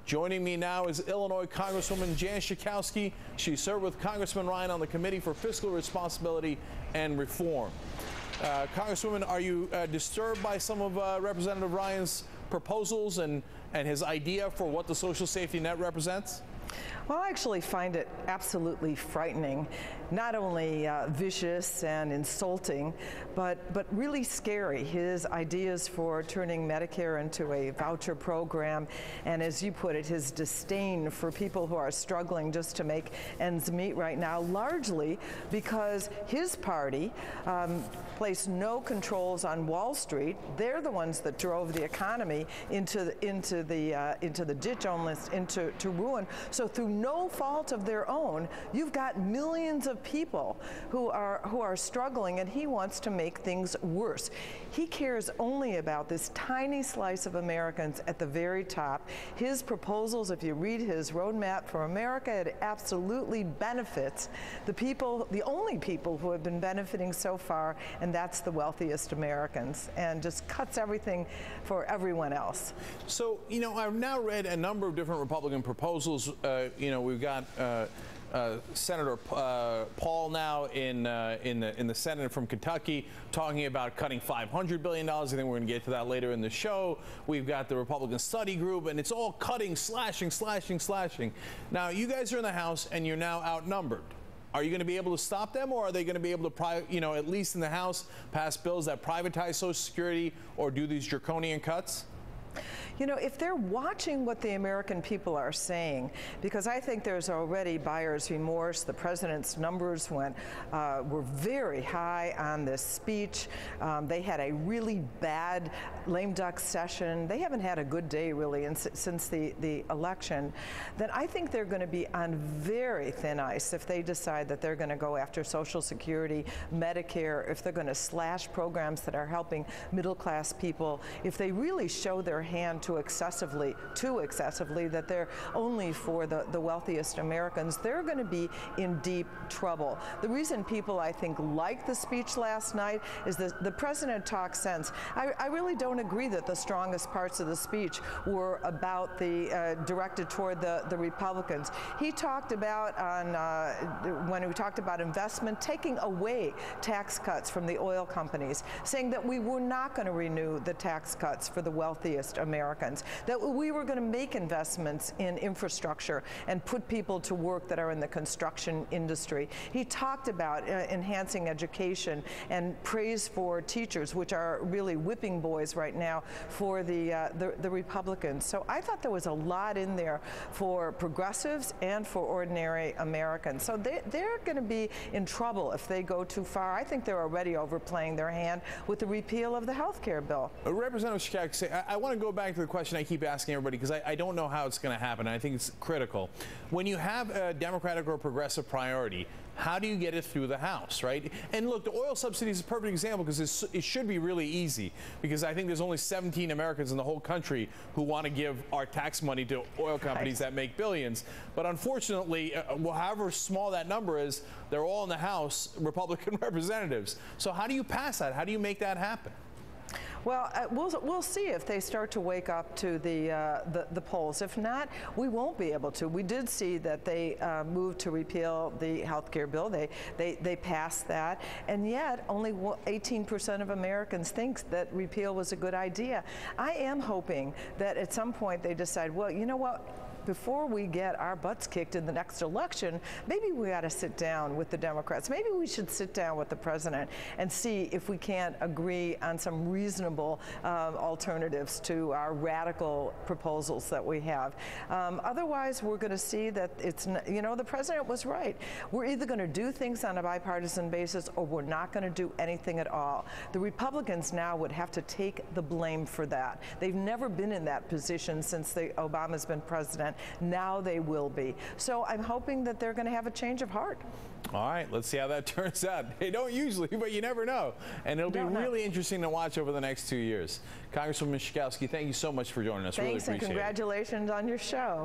Joining me now is Illinois Congresswoman Jan Schakowsky. She served with Congressman Ryan on the Committee for Fiscal Responsibility and Reform. Congresswoman, are you disturbed by some of Representative Ryan's proposals and his idea for what the social safety net represents? Well, I actually find it absolutely frightening, not only vicious and insulting, but really scary. His ideas for turning Medicare into a voucher program, and as you put it, his disdain for people who are struggling just to make ends meet right now, largely because his party placed no controls on Wall Street. They're the ones that drove the economy into the ditch, almost into ruin. So through no fault of their own, you've got millions of people who are struggling, and he wants to make things worse. He cares only about this tiny slice of Americans at the very top. His proposals, if you read his roadmap for America, it absolutely benefits the people, the only people who have been benefiting so far, and that's the wealthiest Americans, and just cuts everything for everyone else. So, you know, I've now read a number of different Republican proposals. You know, we've got Senator Paul now in the Senate from Kentucky talking about cutting $500 billion. I think we're going to get to that later in the show. We've got the Republican Study Group, and it's all cutting, slashing, slashing, slashing. Now, you guys are in the House, and you're now outnumbered. Are you going to be able to stop them, or are they going to be able to, you know, at least in the House, pass bills that privatize Social Security or do these draconian cuts? You know, if they're watching what the American people are saying, because I think there's already buyer's remorse. The president's numbers were very high on this speech. They had a really bad lame duck session. They haven't had a good day, really, since the election. Then I think they're going to be on very thin ice if they decide that they're going to go after Social Security, Medicare, if they're going to slash programs that are helping middle-class people, if they really show their hand too excessively that they're only for the wealthiest Americans, they're going to be in deep trouble. The reason people, I think, like the speech last night is that the president talked sense. I really don't agree that the strongest parts of the speech were about directed toward the Republicans. He talked about, when we talked about investment, taking away tax cuts from the oil companies, saying that we were not going to renew the tax cuts for the wealthiest Americans, that we were going to make investments in infrastructure and put people to work that are in the construction industry. He talked about enhancing education and praise for teachers, which are really whipping boys right now for the Republicans. So I thought there was a lot in there for progressives and for ordinary Americans. So they're going to be in trouble if they go too far. I think they're already overplaying their hand with the repeal of the health care bill. Representative Schakowsky, I want to go back to the question I keep asking everybody, because I don't know how it's going to happen. I think it's critical. When you have a Democratic or progressive priority, how do you get it through the House, right? And look, the oil subsidies is a perfect example, because it should be really easy, because I think there's only 17 Americans in the whole country who want to give our tax money to oil companies that make billions. But unfortunately, however small that number is, they're all in the House, Republican representatives. So how do you pass that? How do you make that happen? Well, we'll see if they start to wake up to the polls. If not, we won't be able to. We did see that they moved to repeal the health care bill. They passed that, and yet only 18% of Americans think that repeal was a good idea. I am hoping that at some point they decide, well, you know what? Before we get our butts kicked in the next election, maybe we ought to sit down with the Democrats. Maybe we should sit down with the president and see if we can't agree on some reasonable alternatives to our radical proposals that we have. Otherwise, we're going to see that it's, you know, the president was right. We're either going to do things on a bipartisan basis, or we're not going to do anything at all. The Republicans now would have to take the blame for that. They've never been in that position since Obama's been president. Now they will be. So I'm hoping that they're going to have a change of heart. All right, let's see how that turns out. They don't usually, but you never know. And it'll be really interesting to watch over the next 2 years. Congresswoman Schakowsky, thank you so much for joining us. Thanks, really appreciate it. And congratulations on your show.